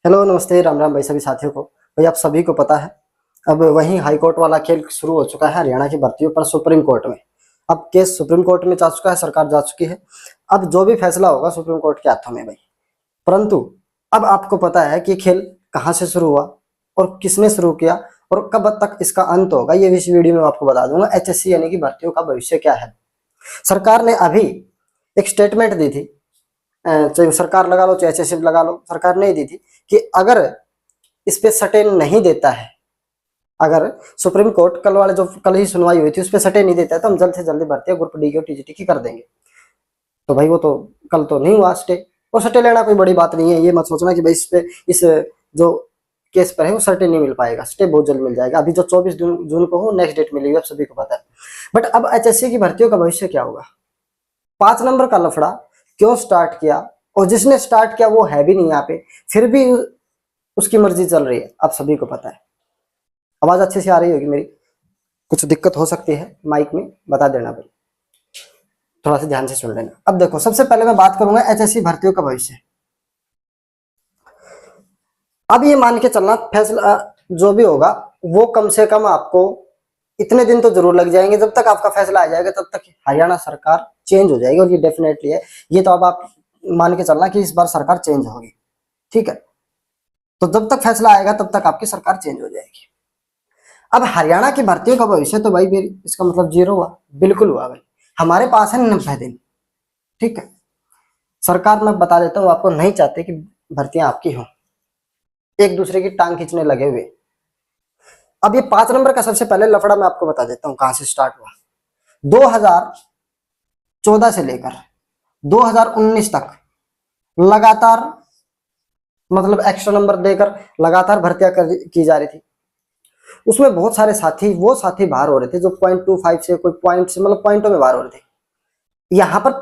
Hello नमस्ते राम राम भाई सभी साथियों को। भाई आप सभी को पता है अब वही हाई कोर्ट वाला खेल शुरू हो चुका है हरियाणा की भर्तियों पर सुप्रीम कोर्ट में। अब केस सुप्रीम कोर्ट में जा चुका है, सरकार जा चुकी है। अब जो भी फैसला होगा सुप्रीम कोर्ट के हाथों में भाई। परंतु अब आपको पता है कि खेल कहाँ से शुरू हुआ और किसने शुरू किया और कब तक इसका अंत होगा, ये इस वीडियो में आपको बता दूंगा। एचएससी यानी कि भर्तियों का भविष्य क्या है। सरकार ने अभी एक स्टेटमेंट दी थी, चाहे सरकार लगा लो चाहे एचएससी लगा लो, सरकार ने दी थी कि अगर इस पे सटे नहीं देता है, अगर सुप्रीम कोर्ट कल वाले जो कल ही सुनवाई हुई थी उस पे सटे नहीं देता है तो हम जल्द से जल्द भर्ती ग्रुप डी की और टीजीटी की कर देंगे। तो भाई वो तो कल तो नहीं हुआ स्टे, और सटे लेना कोई बड़ी बात नहीं है। ये मत सोचना कि भाई इस पे इस जो केस पर है वो सटे नहीं मिल पाएगा, स्टे बहुत जल्द मिल जाएगा। अभी जो 24 जून को हो नेक्स्ट डेट मिलेगी, आप सभी को पता है। बट अब एचएससी की भर्तियों का भविष्य क्या होगा। 5 नंबर का लफड़ा क्यों स्टार्ट किया, और जिसने स्टार्ट किया वो है भी नहीं यहाँ पे, फिर भी उसकी मर्जी चल रही है, आप सभी को पता है। आवाज अच्छे से आ रही होगी मेरी, कुछ दिक्कत हो सकती है माइक में बता देना भाई, थोड़ा सा ध्यान से सुन लेना। अब देखो सबसे पहले मैं बात करूंगा एचएससी भर्तियों का भविष्य। अब ये मान के चलना फैसला जो भी होगा वो कम से कम आपको इतने दिन तो जरूर लग जाएंगे, जब तक आपका फैसला आ जाएगा तब तक हरियाणा सरकार चेंज हो जाएगी, और ये डेफिनेटली है। ये तो अब आप मान के चलना कि इस बार सरकार चेंज होगी, ठीक है। तो जब तक फैसला आएगा तब तक आपकी सरकार चेंज हो जाएगी। अब हरियाणा की भर्तियों का भविष्य तो भाई इसका मतलब जीरो हुआ, बिल्कुल हुआ भाई। हमारे पास है 90 दिन, ठीक है। सरकार मैं बता देता हूँ आपको, नहीं चाहते कि भर्तियां आपकी हो, एक दूसरे की टांग खींचने लगे हुए। अब ये 5 नंबर का सबसे पहले लफड़ा मैं आपको बता देता हूँ कहां से स्टार्ट हुआ। 2014 से लेकर 2019 तक लगातार मतलब एक्स्ट्रा नंबर देकर लगातार भर्तियां की जा रही थी। उसमें बहुत सारे साथी वो साथी बाहर हो रहे थे जो 0.25 से कोई पॉइंट से मतलब पॉइंटों में बाहर हो रहे थे। यहाँ पर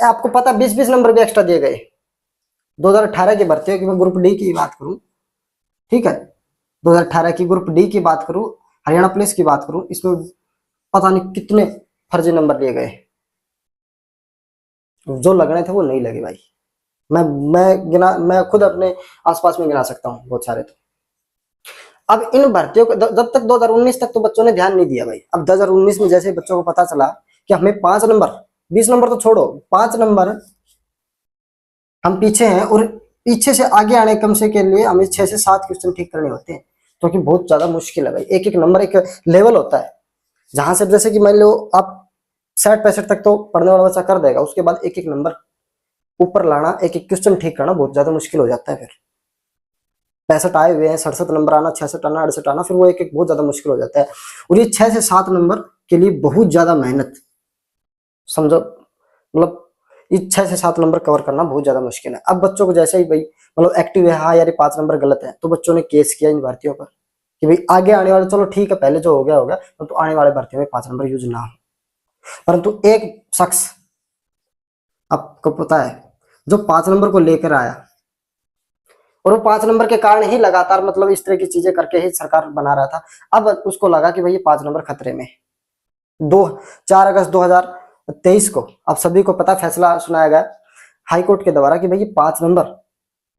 आपको पता 20-20 नंबर भी एक्स्ट्रा दिए गए। 2018 की भर्ती की मैं ग्रुप डी की बात करूं, ठीक है, 2018 की ग्रुप डी की बात करूं, हरियाणा पुलिस की बात करूं, इसमें पता नहीं कितने फर्जी नंबर लिए गए। जो लगने थे वो नहीं लगे भाई। मैं खुद अपने आसपास में गिना सकता हूँ बहुत सारे। तो अब इन भर्तियों को जब तक 2019 तक तो बच्चों ने ध्यान नहीं दिया भाई। अब 2019 में जैसे बच्चों को पता चला कि हमें 5 नंबर 20 नंबर तो छोड़ो, 5 नंबर हम पीछे हैं, और पीछे से आगे आने कम से के लिए हमें 6 से 7 क्वेश्चन ठीक करने होते हैं, तो कि बहुत ज्यादा मुश्किल है भाई। एक एक नंबर एक लेवल होता है, जहां से जैसे कि मान लो आप 60-65 तक तो पढ़ने वाला बच्चा कर देगा, उसके बाद एक एक नंबर ऊपर लाना, एक एक क्वेश्चन ठीक करना बहुत ज्यादा मुश्किल हो जाता है। फिर 65 आए हुए हैं, 67 नंबर आना, 66 आना, 68 आना, फिर वो एक एक बहुत ज्यादा मुश्किल हो जाता है। और ये 6 से 7 नंबर के लिए बहुत ज्यादा मेहनत, समझो मतलब ये 6 से 7 नंबर कवर करना बहुत ज्यादा मुश्किल है। अब बच्चों को जैसे ही भाई मतलब एक्टिव है, हाँ यार 5 नंबर गलत है, तो बच्चों ने केस किया इन भर्तियों पर कि भाई आगे आने वाले, चलो ठीक है पहले जो हो गया हो गया, तो आने वाले भर्तियों में 5 नंबर यूज ना हो। परंतु एक शख्स आपको पता है जो 5 नंबर को लेकर आया, और वो 5 नंबर के कारण ही लगातार मतलब इस तरह की चीजें करके ही सरकार बना रहा था। अब उसको लगा कि भाई ये 5 नंबर खतरे में। 4 अगस्त 2023 को आप सभी को पता फैसला सुनाया गया हाई कोर्ट के द्वारा कि भाई ये 5 नंबर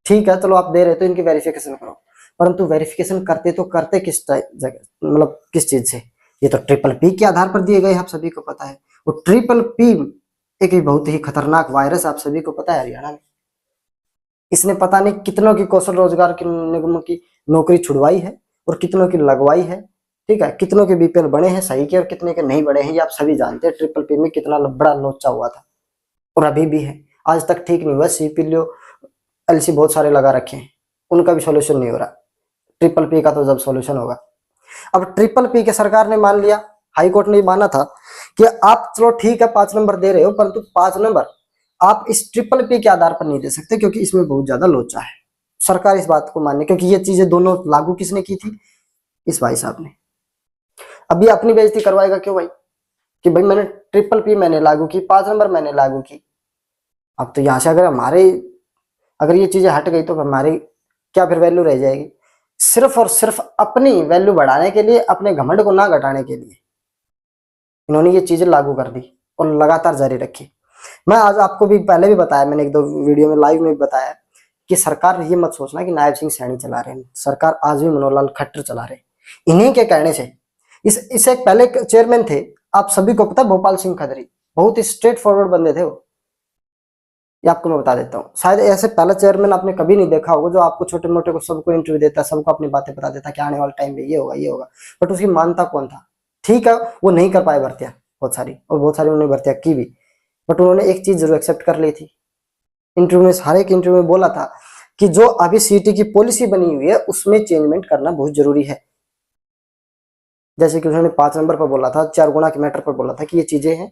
ठीक है, चलो आप दे रहे तो इनकी वेरिफिकेशन करो। परंतु वेरिफिकेशन करते तो करते किस जगह मतलब किस चीज से, ये तो ट्रिपल पी के आधार पर दिए गए, आप सभी को पता है। वो ट्रिपल पी एक बहुत ही खतरनाक वायरस, आप सभी को पता है हरियाणा में। इसने पता नहीं कितनों की कौशल रोजगार की निगमों की नौकरी छुड़वाई है और कितनों की लगवाई है, ठीक है। कितनों के बीपीएल बने हैं सही के और कितने के नहीं बने हैं, ये आप सभी जानते हैं। ट्रिपल पी में कितना बड़ा लोचा हुआ था और अभी भी है, आज तक ठीक नहीं हुआ। सीपीएल एलसी बहुत सारे लगा रखे हैं, उनका भी सोल्यूशन नहीं हो रहा। ट्रिपल पी का तो जब सोल्यूशन होगा। अब ट्रिपल पी के सरकार ने मान लिया, हाई कोर्ट ने माना था कि आप चलो ठीक है 5 नंबर दे रहे हो, परंतु 5 नंबर आप इस ट्रिपल पी के आधार पर नहीं दे सकते क्योंकि इसमें बहुत ज्यादा लोचा है। सरकार इस बात को माने, क्योंकि ये चीजें दोनों लागू किसने की थी, इस भाई साहब ने। अभी अपनी बेइज्जती करवाएगा क्यों भाई, कि भाई मैंने ट्रिपल पी मैंने लागू की, 5 नंबर मैंने लागू की। अब तो यहाँ से अगर ये चीजें हट गई तो हमारी क्या फिर वैल्यू रह जाएगी। सिर्फ और सिर्फ अपनी वैल्यू बढ़ाने के लिए, अपने घमंड को ना घटाने के लिए इन्होंने ये चीजें लागू कर दी और लगातार जारी रखी। मैं आज आपको भी पहले भी बताया, मैंने 1-2 वीडियो में लाइव में भी बताया कि सरकार ये मत सोचना कि नायब सिंह सैनी चला रहे हैं, सरकार आज भी मनोहर लाल खट्टर चला रहे हैं। इन्हीं के कहने से इसे एक पहले चेयरमैन थे, आप सभी को पता, भोपाल सिंह खदरी, बहुत ही स्ट्रेट फॉरवर्ड बंदे थे वो, ये आपको मैं बता देता हूँ। शायद ऐसे पहला चेयरमैन आपने कभी नहीं देखा होगा जो आपको छोटे मोटे को सबको इंटरव्यू देता, सबको अपनी बातें बता देता कि आने वाले टाइम में ये होगा ये होगा, बट उसकी मानता कौन था? ठीक है, वो नहीं कर पाए भर्तियां बहुत सारी, और बहुत सारी उन्होंने भर्तियां की भी, बट उन्होंने एक चीज जरूर एक्सेप्ट कर ली थी। इंटरव्यू में, हर एक इंटरव्यू में बोला था कि जो अभी सीटी की पॉलिसी बनी हुई है उसमें चेंजमेंट करना बहुत जरूरी है। जैसे कि उन्होंने 5 नंबर पर बोला था, 4 गुना के मैटर पर बोला था कि ये चीजें हैं,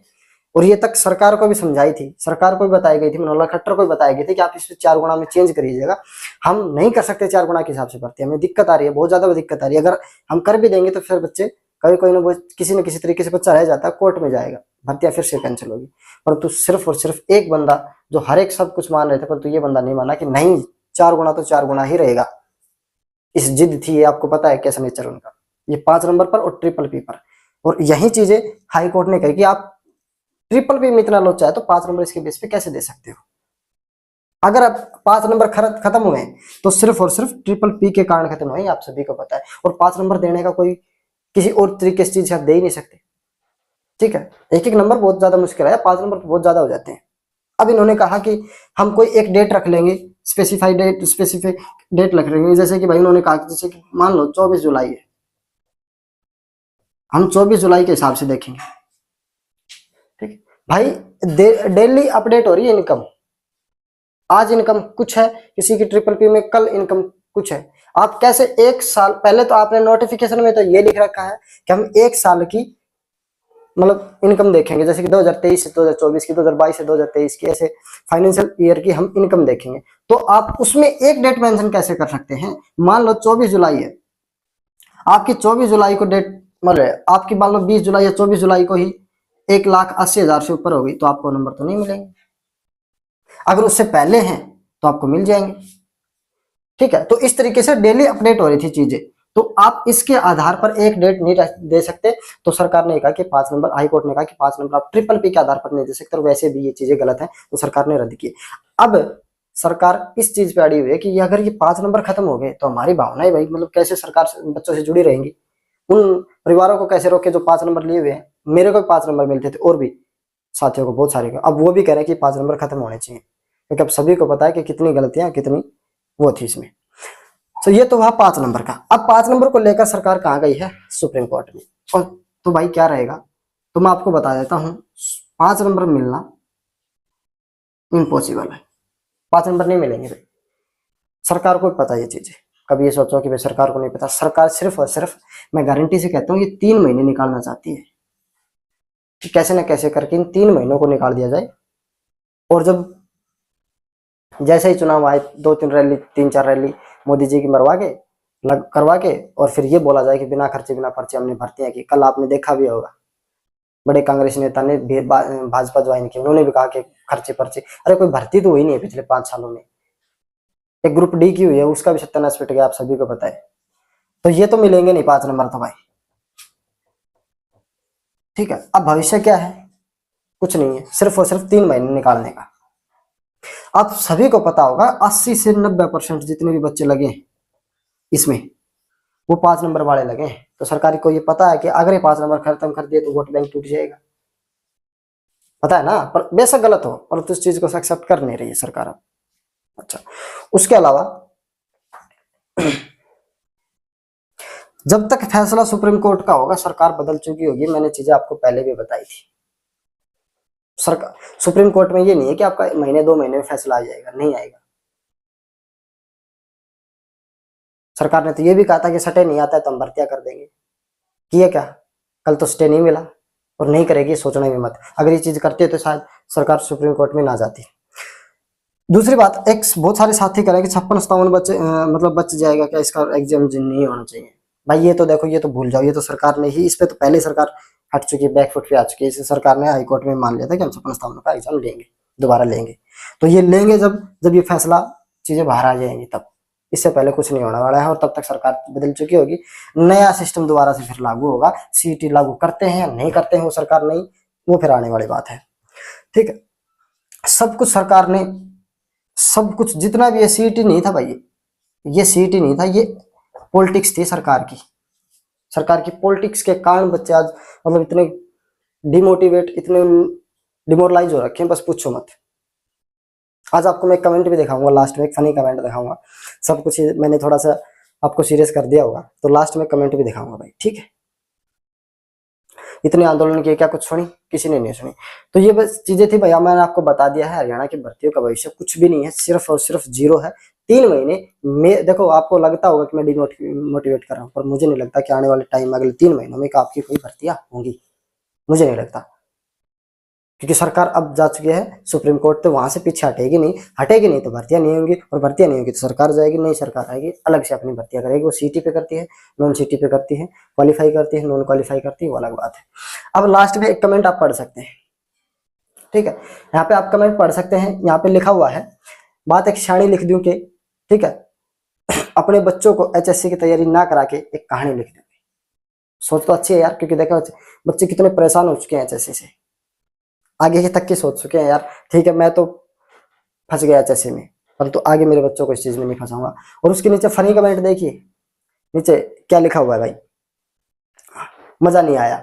और ये तक सरकार को भी समझाई थी, सरकार को भी बताई गई थी, मनोहर लाल खट्टर को भी बताई गई थी कि आप इसे 4 गुना में चेंज करिएगा, हम नहीं कर सकते 4 गुना के हिसाब से भर्ती, हमें दिक्कत आ रही है, बहुत ज्यादा दिक्कत आ रही है, अगर हम कर भी देंगे तो फिर बच्चे कभी कोई ना किसी न किसी तरीके से बच्चा रह जाता है, कोर्ट में जाएगा, भर्तियां फिर से कैंसिल होगी। परंतु सिर्फ और सिर्फ एक बंदा, जो हर एक सब कुछ मान रहे थे, परंतु ये बंदा नहीं माना कि नहीं 4 गुना तो 4 गुना ही रहेगा। इस जिद थी, आपको पता है कैसा नेचर उनका, ये 5 नंबर पर और ट्रिपल पी पर। और यही चीजें हाई कोर्ट ने कही कि आप ट्रिपल पी में इतना लोचा है तो 5 नंबर इसके बेस पे कैसे दे सकते हो? अगर अब 5 नंबर खत्म हुए तो सिर्फ और सिर्फ ट्रिपल पी के कारण खत्म हुए, आप सभी को पता है, और 5 नंबर देने का कोई किसी और तरीके से चीज आप दे ही नहीं सकते। ठीक है, एक एक नंबर बहुत ज्यादा मुश्किल है, 5 नंबर बहुत ज्यादा हो जाते हैं। अब इन्होंने कहा कि हम कोई एक डेट रख लेंगे, स्पेसिफिक डेट रख लेंगे, जैसे कि भाई उन्होंने कहा कि जैसे कि मान लो 24 जुलाई है, हम 24 जुलाई के हिसाब से देखेंगे। ठीक है भाई, डेली अपडेट हो रही है इनकम, आज इनकम कुछ है किसी की ट्रिपल पी में, कल इनकम कुछ है। आप कैसे एक साल पहले, तो आपने नोटिफिकेशन में तो ये लिख रखा है कि हम एक साल की मतलब इनकम देखेंगे, जैसे कि 2023 से 2024 की, 2022 से 2023 की, ऐसे फाइनेंशियल ईयर की हम इनकम देखेंगे। तो आप उसमें एक डेट मेंशन कैसे कर सकते हैं? मान लो 24 जुलाई है, आपकी 24 जुलाई को डेट मतलब आपकी मान लो 20 जुलाई या 24 जुलाई को ही 1,80,000 से ऊपर होगी तो आपको नंबर तो नहीं मिलेंगे, अगर उससे पहले हैं तो आपको मिल जाएंगे। ठीक है, तो इस तरीके से डेली अपडेट हो रही थी चीजें, तो आप इसके आधार पर एक डेट नहीं दे सकते। तो सरकार ने कहा कि 5 नंबर, हाई कोर्ट ने कहा कि 5 नंबर आप ट्रिपल पी के आधार पर नहीं दे सकते, और वैसे भी ये चीजें गलत है, तो सरकार ने रद्द की। अब सरकार इस चीज पे अड़ी हुई है कि अगर ये 5 नंबर खत्म हो गए तो हमारी भावनाएं भाई, मतलब कैसे सरकार बच्चों से जुड़ी रहेंगी, उन परिवारों को कैसे रोके जो 5 नंबर लिए हुए हैं। मेरे को 5 नंबर मिलते थे, और भी साथियों को, बहुत सारे को, अब वो भी कह रहे हैं कि 5 नंबर खत्म होने चाहिए, क्योंकि अब सभी को पता है कि कितनी गलतियां कितनी वो थी इसमें। तो ये तो हुआ 5 नंबर का। अब 5 नंबर को लेकर सरकार कहाँ गई है? सुप्रीम कोर्ट में। और तो भाई क्या रहेगा, तो मैं आपको बता देता हूँ, 5 नंबर मिलना इम्पॉसिबल है, 5 नंबर नहीं मिलेंगे भाई। सरकार को पता ये चीज है, कभी ये सोचो कि भाई सरकार को नहीं पता। सरकार सिर्फ और सिर्फ, मैं गारंटी से कहता हूँ, ये 3 महीने निकालना चाहती है कि कैसे ना कैसे करके इन 3 महीनों को निकाल दिया जाए। और जब जैसे ही चुनाव आए, 2-3 रैली, 3-4 रैली मोदी जी की मरवा के करवा के, और फिर ये बोला जाए कि बिना खर्चे बिना पर्चे हमने भर्तियां की। कल आपने देखा भी होगा, बड़े कांग्रेस नेता ने भाजपा ज्वाइन की, उन्होंने भी कहा कि खर्चे पर्चे, अरे कोई भर्ती तो हुई नहीं है पिछले 5 सालों में। एक ग्रुप डी की हुई है, उसका भी सत्यानाश पिट गया, आप सभी को पता है। तो ये तो मिलेंगे नहीं 5 नंबर तो भाई। ठीक है, अब भविष्य क्या है? कुछ नहीं है, सिर्फ और सिर्फ 3 महीने निकालने का। आप सभी को पता होगा 80 से 90% जितने भी बच्चे लगे इसमें, वो 5 नंबर वाले लगे। तो सरकार को ये पता है कि अगर ये 5 नंबर खत्म कर दिए तो वोट बैंक टूट जाएगा, पता है ना। पर बेशक गलत हो, पर तो इस चीज को एक्सेप्ट कर नहीं रही है सरकार अब। अच्छा, उसके अलावा जब तक फैसला सुप्रीम कोर्ट का होगा सरकार बदल चुकी होगी, मैंने चीजें आपको पहले भी बताई थी। सरकार सुप्रीम कोर्ट में ये नहीं है कि आपका महीने 2 महीने में फैसला आ जाएगा, नहीं आएगा। सरकार ने तो ये भी कहा था कि स्टे नहीं आता है तो हम भर्तियां कर देंगे, किया क्या? कल तो स्टे नहीं मिला, और नहीं करेगी सोचना भी मत। अगर ये चीज करती है तो शायद सरकार सुप्रीम कोर्ट में ना जाती। दूसरी बात, एक बहुत सारे साथी कह रहे हैं कि 56-57 मतलब बच जाएगा क्या, इसका एग्जाम नहीं होना चाहिए। भाई ये तो देखो, ये तो भूल जाओ, ये तो सरकार ने ही, इस पे तो पहले सरकार हट चुकी है, बैकफुट पे आ चुकी है। इसे सरकार ने हाईकोर्ट में मान लिया था कि हम 56-57 का एग्जाम लेंगे, दोबारा लेंगे। तो ये लेंगे जब ये फैसला चीजें बाहर आ जाएंगी तब, इससे पहले कुछ नहीं होने वाला है। और तब तक सरकार बदल चुकी होगी, नया सिस्टम दोबारा से फिर लागू होगा। सीईटी लागू करते हैं या नहीं करते हैं वो सरकार नहीं, वो फिर आने वाली बात है। ठीक है, सब कुछ सरकार ने सब कुछ जितना भी, ये सीईटी नहीं था भाई, ये सीईटी नहीं था, ये पॉलिटिक्स थी सरकार की पॉलिटिक्स के कारण बच्चे आज मतलब इतने डिमोटिवेट, इतने डिमोरलाइज हो रखे हैं, बस पूछो मत। आज आपको मैं कमेंट भी दिखाऊंगा, लास्ट में एक फनी कमेंट दिखाऊंगा। सब कुछ मैंने थोड़ा सा आपको सीरियस कर दिया होगा, तो लास्ट में कमेंट भी दिखाऊंगा भाई, ठीक है। इतने आंदोलन किए, क्या कुछ सुनी? किसी ने नहीं सुनी। तो ये बस चीजें थी भैया, मैंने आपको बता दिया है। हरियाणा की भर्तियों का भविष्य कुछ भी नहीं है, सिर्फ और सिर्फ जीरो है। 3 महीने में देखो, आपको लगता होगा कि मैं डिमोटिवेट कर रहा हूँ, पर मुझे नहीं लगता कि आने वाले टाइम में अगले 3 महीनों में आपकी कोई भर्तियां होंगी, मुझे नहीं लगता। क्योंकि सरकार अब जा चुकी है सुप्रीम कोर्ट, तो वहां से पीछे हटेगी नहीं तो भर्तियां नहीं होंगी, और भर्तियां नहीं होंगी तो सरकार जाएगी, नई सरकार आएगी, अलग से अपनी भर्तियां करेगी। वो सीटी पे करती है, नॉन सीटी पे करती है, क्वालिफाई करती है, नॉन क्वालिफाई करती है, वो अलग बात है। अब लास्ट में एक कमेंट आप पढ़ सकते हैं, ठीक है। यहाँ पे आप कमेंट पढ़ सकते हैं, यहाँ पे लिखा हुआ है, बात एक शाणी लिख दूं कि, ठीक है, अपने बच्चों को एचएससी की तैयारी ना करा के एक कहानी लिख दें। सोच तो अच्छी है यार, क्योंकि देखो बच्चे कितने परेशान हो चुके हैं एचएससी से, आगे के तक की सोच चुके हैं यार। ठीक है, मैं तो फंस गया एचएससी में, परंतु आगे मेरे बच्चों को इस चीज में नहीं फंसाऊंगा। और उसके नीचे फनी कमेंट देखिए, नीचे क्या लिखा हुआ है भाई, मजा नहीं आया।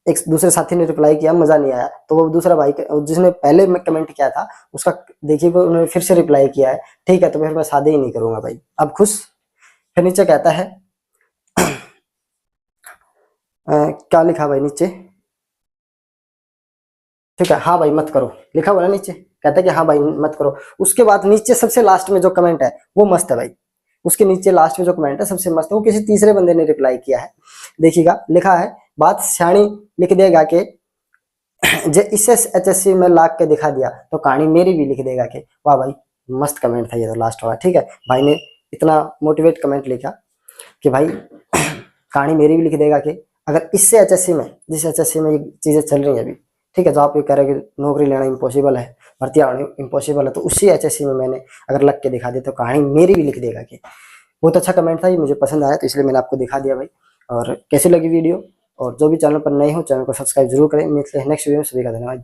एक दूसरे साथी ने रिप्लाई किया मजा नहीं आया, तो वो दूसरा भाई जिसने पहले में कमेंट किया था उसका देखिए उन्होंने फिर से रिप्लाई किया है, ठीक है, तो फिर मैं शादी ही नहीं करूंगा भाई, अब खुश। फिर नीचे कहता है क्या लिखा भाई नीचे, ठीक है, हाँ भाई मत करो, लिखा हुआ है नीचे, कहता है कि हाँ भाई मत करो। उसके बाद नीचे सबसे लास्ट में जो कमेंट है वो मस्त है भाई, उसके नीचे लास्ट में जो कमेंट है सबसे मस्त है, वो किसी तीसरे बंदे ने रिप्लाई किया है, देखिएगा, लिखा है, बात सियाणी लिख देगा कि जे इसे एचएससी में लाग के दिखा दिया तो कहानी मेरी भी लिख देगा कि, वाह भाई मस्त कमेंट था ये तो लास्ट वाला, ठीक है। भाई ने इतना मोटिवेट कमेंट लिखा कि भाई कहानी मेरी भी लिख देगा कि अगर इससे एचएससी में, जिस एचएससी में ये चीजें चल रही हैं अभी, ठीक है, जो आप ये कह रहे हैं कि नौकरी लेना इम्पॉसिबल है, भर्तियां होनी इम्पॉसिबल है, तो उसी एचएससी में मैंने अगर लग के दिखा दिया तो कहानी मेरी भी लिख देगा कि। बहुत अच्छा कमेंट था, ये मुझे पसंद आया, तो इसलिए मैंने आपको दिखा दिया भाई। और कैसी लगी वीडियो, और जो भी चैनल पर नए हो चैनल को सब्सक्राइब जरूर करें। मिलते हैं नेक्स्ट वीडियो में, सभी का धन्यवाद।